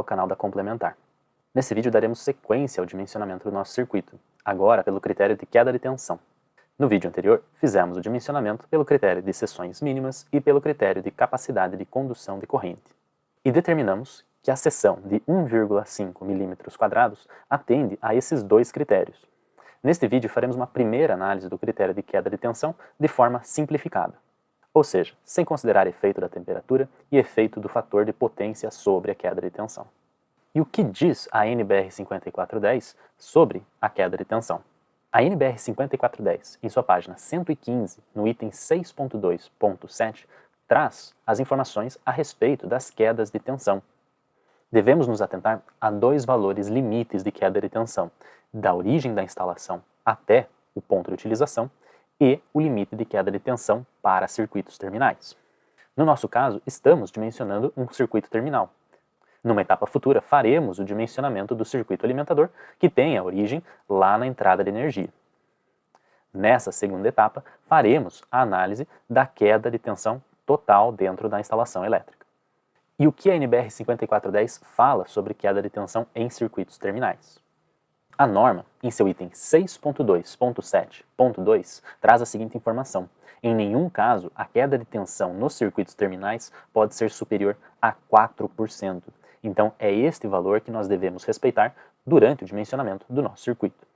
ao canal da Complementar. Nesse vídeo daremos sequência ao dimensionamento do nosso circuito, agora pelo critério de queda de tensão. No vídeo anterior, fizemos o dimensionamento pelo critério de seções mínimas e pelo critério de capacidade de condução de corrente. E determinamos que a seção de 1,5 mm² atende a esses dois critérios. Neste vídeo faremos uma primeira análise do critério de queda de tensão de forma simplificada, ou seja, sem considerar efeito da temperatura e efeito do fator de potência sobre a queda de tensão. E o que diz a NBR 5410 sobre a queda de tensão? A NBR 5410, em sua página 115, no item 6.2.7, traz as informações a respeito das quedas de tensão. Devemos nos atentar a dois valores limites de queda de tensão, da origem da instalação até o ponto de utilização e o limite de queda de tensão para circuitos terminais. No nosso caso, estamos dimensionando um circuito terminal. Numa etapa futura, faremos o dimensionamento do circuito alimentador, que tem a origem lá na entrada de energia. Nessa segunda etapa, faremos a análise da queda de tensão total dentro da instalação elétrica. E o que a NBR 5410 fala sobre queda de tensão em circuitos terminais? A norma, em seu item 6.2.7.2, traz a seguinte informação: em nenhum caso a queda de tensão nos circuitos terminais pode ser superior a 4%. Então é este valor que nós devemos respeitar durante o dimensionamento do nosso circuito.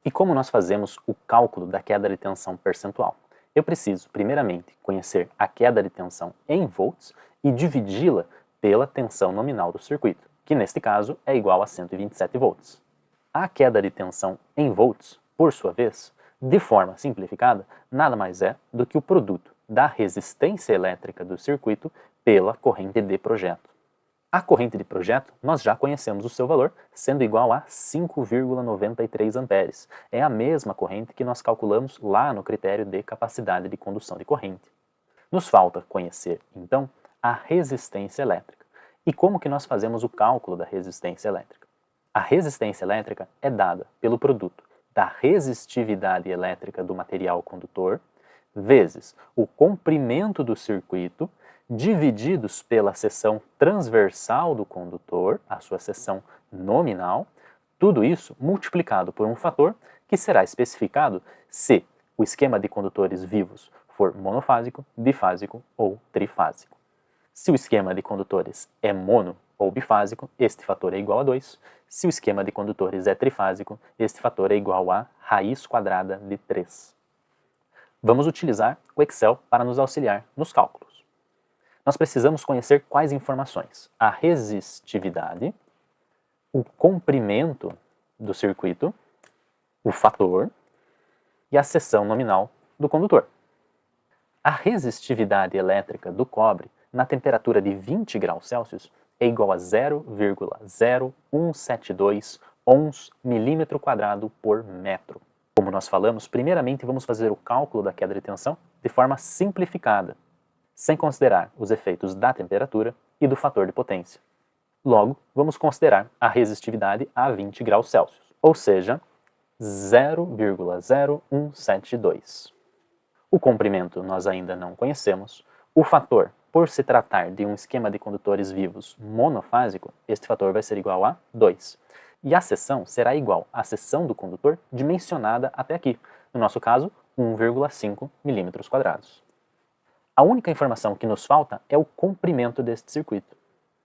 E como nós fazemos o cálculo da queda de tensão percentual? Eu preciso, primeiramente, conhecer a queda de tensão em volts e dividi-la pela tensão nominal do circuito, que neste caso é igual a 127 volts. A queda de tensão em volts, por sua vez, de forma simplificada, nada mais é do que o produto da resistência elétrica do circuito pela corrente de projeto. A corrente de projeto, nós já conhecemos o seu valor, sendo igual a 5,93 amperes. É a mesma corrente que nós calculamos lá no critério de capacidade de condução de corrente. Nos falta conhecer, então, a resistência elétrica. E como que nós fazemos o cálculo da resistência elétrica? A resistência elétrica é dada pelo produto da resistividade elétrica do material condutor vezes o comprimento do circuito divididos pela seção transversal do condutor, a sua seção nominal, tudo isso multiplicado por um fator que será especificado se o esquema de condutores vivos for monofásico, bifásico ou trifásico. Se o esquema de condutores é mono ou bifásico, este fator é igual a 2. Se o esquema de condutores é trifásico, este fator é igual a raiz quadrada de 3. Vamos utilizar o Excel para nos auxiliar nos cálculos. Nós precisamos conhecer quais informações? A resistividade, o comprimento do circuito, o fator e a seção nominal do condutor. A resistividade elétrica do cobre na temperatura de 20 graus Celsius é igual a 0,0172 ohms milímetro² por metro. Como nós falamos, primeiramente vamos fazer o cálculo da queda de tensão de forma simplificada, sem considerar os efeitos da temperatura e do fator de potência. Logo, vamos considerar a resistividade a 20 graus Celsius, ou seja, 0,0172. O comprimento nós ainda não conhecemos. O fator, por se tratar de um esquema de condutores vivos monofásico, este fator vai ser igual a 2. E a seção será igual à seção do condutor dimensionada até aqui, no nosso caso, 1,5 mm². A única informação que nos falta é o comprimento deste circuito.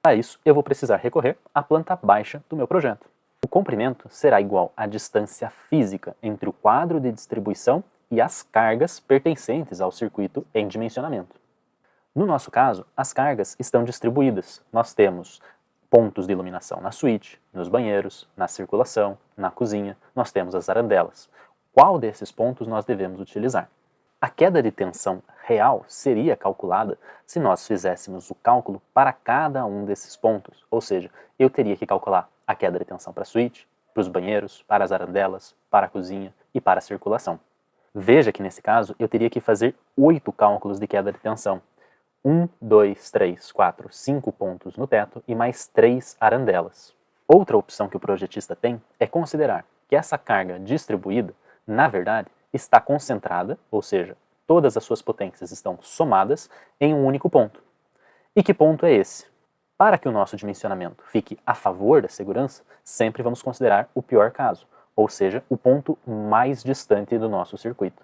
Para isso, eu vou precisar recorrer à planta baixa do meu projeto. O comprimento será igual à distância física entre o quadro de distribuição e as cargas pertencentes ao circuito em dimensionamento. No nosso caso, as cargas estão distribuídas. Nós temos pontos de iluminação na suíte, nos banheiros, na circulação, na cozinha, nós temos as arandelas. Qual desses pontos nós devemos utilizar? A queda de tensão real seria calculada se nós fizéssemos o cálculo para cada um desses pontos, ou seja, eu teria que calcular a queda de tensão para a suíte, para os banheiros, para as arandelas, para a cozinha e para a circulação. Veja que nesse caso eu teria que fazer 8 cálculos de queda de tensão. 1, 2, 3, 4, 5 pontos no teto e mais 3 arandelas. Outra opção que o projetista tem é considerar que essa carga distribuída, na verdade, está concentrada, ou seja, todas as suas potências estão somadas em um único ponto. E que ponto é esse? Para que o nosso dimensionamento fique a favor da segurança, sempre vamos considerar o pior caso, ou seja, o ponto mais distante do nosso circuito.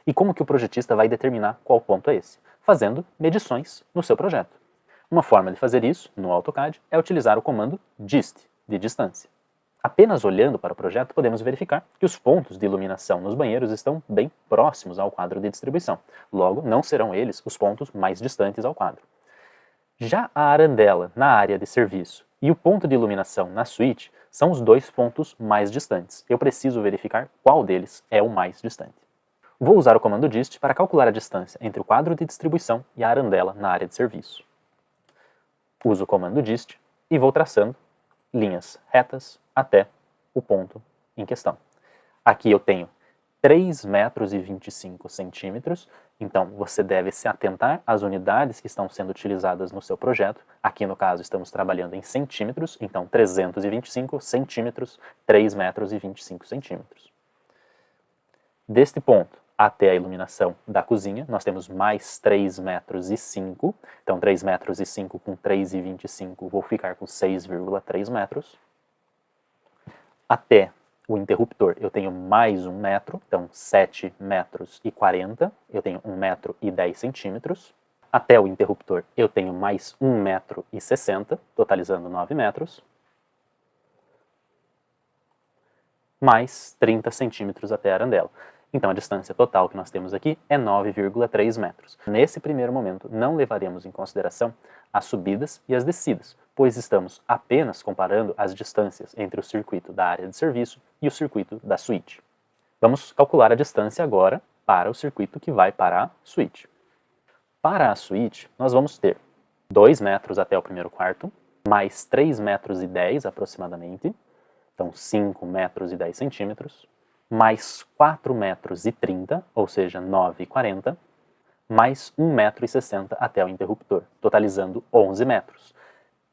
E como que o projetista vai determinar qual ponto é esse? Fazendo medições no seu projeto. Uma forma de fazer isso, no AutoCAD, é utilizar o comando dist, de distância. Apenas olhando para o projeto, podemos verificar que os pontos de iluminação nos banheiros estão bem próximos ao quadro de distribuição. Logo, não serão eles os pontos mais distantes ao quadro. Já a arandela na área de serviço e o ponto de iluminação na suíte são os dois pontos mais distantes. Eu preciso verificar qual deles é o mais distante. Vou usar o comando dist para calcular a distância entre o quadro de distribuição e a arandela na área de serviço. Uso o comando dist e vou traçando linhas retas até o ponto em questão. Aqui eu tenho 3,25 metros, então você deve se atentar às unidades que estão sendo utilizadas no seu projeto. Aqui no caso estamos trabalhando em centímetros, então 325 centímetros, 3,25 metros. Deste ponto até a iluminação da cozinha, nós temos mais 3,5 metros, então 3,5 metros com 3,25 vou ficar com 6,3 metros. Até o interruptor eu tenho mais 1 metro, então 7,40 metros, eu tenho 1,10 metro. Até o interruptor eu tenho mais 1,60 metro, totalizando 9 metros. Mais 30 centímetros até a arandela. Então a distância total que nós temos aqui é 9,3 metros. Nesse primeiro momento, não levaremos em consideração as subidas e as descidas, pois estamos apenas comparando as distâncias entre o circuito da área de serviço e o circuito da suíte. Vamos calcular a distância agora para o circuito que vai para a suíte. Para a suíte, nós vamos ter 2 metros até o primeiro quarto, mais 3,10 metros aproximadamente, então 5,10 metros, mais 4,30 metros, ou seja, 9,40, mais 1,60 metro até o interruptor, totalizando 11 metros.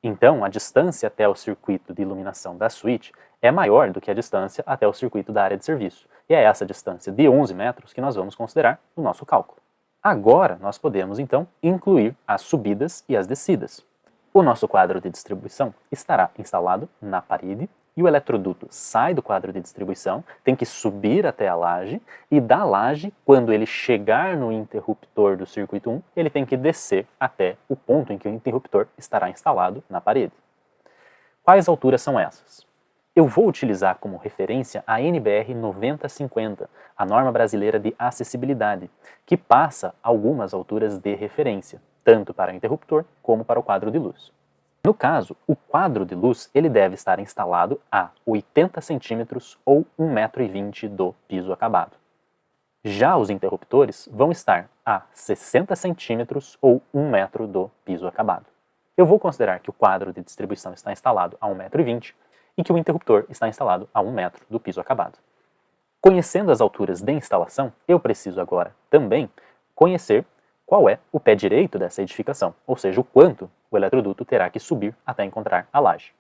Então, a distância até o circuito de iluminação da suíte é maior do que a distância até o circuito da área de serviço. E é essa distância de 11 metros que nós vamos considerar no nosso cálculo. Agora, nós podemos, então, incluir as subidas e as descidas. O nosso quadro de distribuição estará instalado na parede e o eletroduto sai do quadro de distribuição, tem que subir até a laje, e da laje, quando ele chegar no interruptor do circuito 1, ele tem que descer até o ponto em que o interruptor estará instalado na parede. Quais alturas são essas? Eu vou utilizar como referência a NBR 9050, a norma brasileira de acessibilidade, que passa algumas alturas de referência, tanto para o interruptor como para o quadro de luz. No caso, o quadro de luz ele deve estar instalado a 80 centímetros ou 1,20 m do piso acabado. Já os interruptores vão estar a 60 centímetros ou 1 metro do piso acabado. Eu vou considerar que o quadro de distribuição está instalado a 1,20 m e que o interruptor está instalado a 1 metro do piso acabado. Conhecendo as alturas de instalação, eu preciso agora também conhecer qual é o pé direito dessa edificação, ou seja, o quanto o eletroduto terá que subir até encontrar a laje.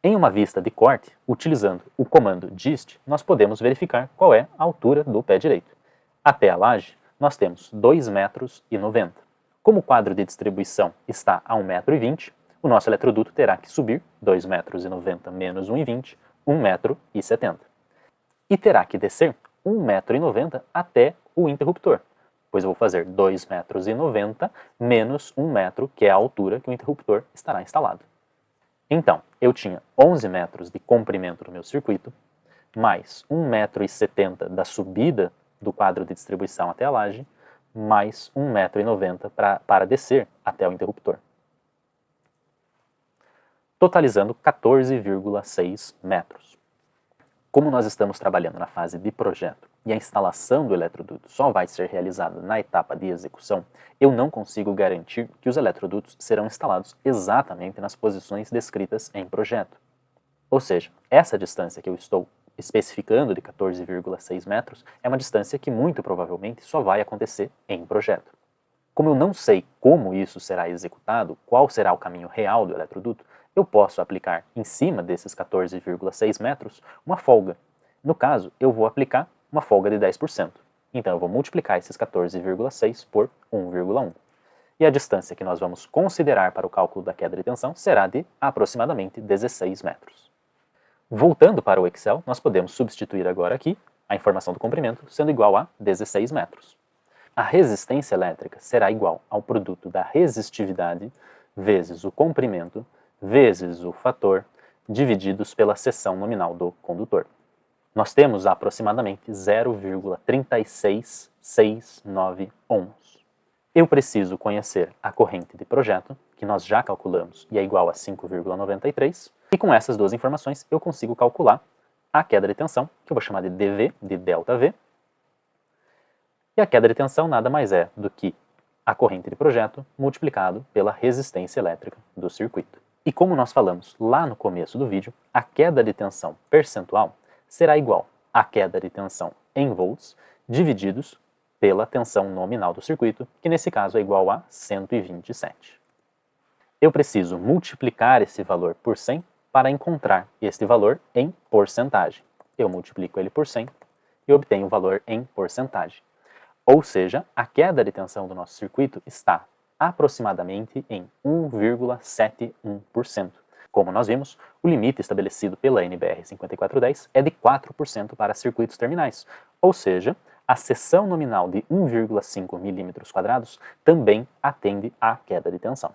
Em uma vista de corte, utilizando o comando dist, nós podemos verificar qual é a altura do pé direito. Até a laje, nós temos 2,90 metros. Como o quadro de distribuição está a 1,20 m, o nosso eletroduto terá que subir 2,90 metros menos 1,20, 1,70 m. E terá que descer 1,90 m até o interruptor, pois eu vou fazer 2,90 metros menos 1 metro, que é a altura que o interruptor estará instalado. Então, eu tinha 11 metros de comprimento do meu circuito, mais 1,70 m da subida do quadro de distribuição até a laje, mais 1,90 m para descer até o interruptor. Totalizando 14,6 metros. Como nós estamos trabalhando na fase de projeto e a instalação do eletroduto só vai ser realizada na etapa de execução, eu não consigo garantir que os eletrodutos serão instalados exatamente nas posições descritas em projeto. Ou seja, essa distância que eu estou especificando de 14,6 metros é uma distância que muito provavelmente só vai acontecer em projeto. Como eu não sei como isso será executado, qual será o caminho real do eletroduto, eu posso aplicar em cima desses 14,6 metros uma folga. No caso, eu vou aplicar uma folga de 10%. Então eu vou multiplicar esses 14,6 por 1,1. e a distância que nós vamos considerar para o cálculo da queda de tensão será de aproximadamente 16 metros. Voltando para o Excel, nós podemos substituir agora aqui a informação do comprimento sendo igual a 16 metros. A resistência elétrica será igual ao produto da resistividade vezes o comprimento vezes o fator divididos pela seção nominal do condutor. Nós temos aproximadamente 0,3669 ohms. Eu preciso conhecer a corrente de projeto, que nós já calculamos e é igual a 5,93, e com essas duas informações eu consigo calcular a queda de tensão, que eu vou chamar de dV, de ΔV, e a queda de tensão nada mais é do que a corrente de projeto multiplicado pela resistência elétrica do circuito. E como nós falamos lá no começo do vídeo, a queda de tensão percentual será igual à queda de tensão em volts divididos pela tensão nominal do circuito, que nesse caso é igual a 127. Eu preciso multiplicar esse valor por 100 para encontrar este valor em porcentagem. Eu multiplico ele por 100 e obtenho o valor em porcentagem. Ou seja, a queda de tensão do nosso circuito está aproximadamente em 1,71%. Como nós vimos, o limite estabelecido pela NBR 5410 é de 4% para circuitos terminais, ou seja, a seção nominal de 1,5 mm² também atende à queda de tensão.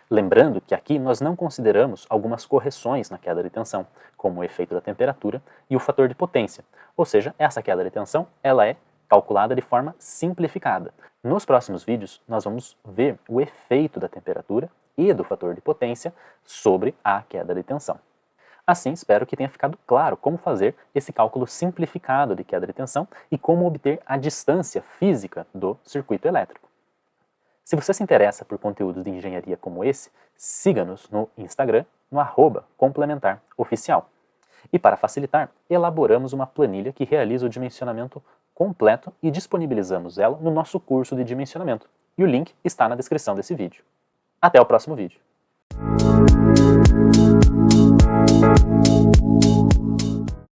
Lembrando que aqui nós não consideramos algumas correções na queda de tensão, como o efeito da temperatura e o fator de potência, ou seja, essa queda de tensão ela é calculada de forma simplificada. Nos próximos vídeos, nós vamos ver o efeito da temperatura e do fator de potência sobre a queda de tensão. Assim, espero que tenha ficado claro como fazer esse cálculo simplificado de queda de tensão e como obter a distância física do circuito elétrico. Se você se interessa por conteúdos de engenharia como esse, siga-nos no Instagram, no @complementaroficial. E para facilitar, elaboramos uma planilha que realiza o dimensionamento completo e disponibilizamos ela no nosso curso de dimensionamento. E o link está na descrição desse vídeo. Até o próximo vídeo.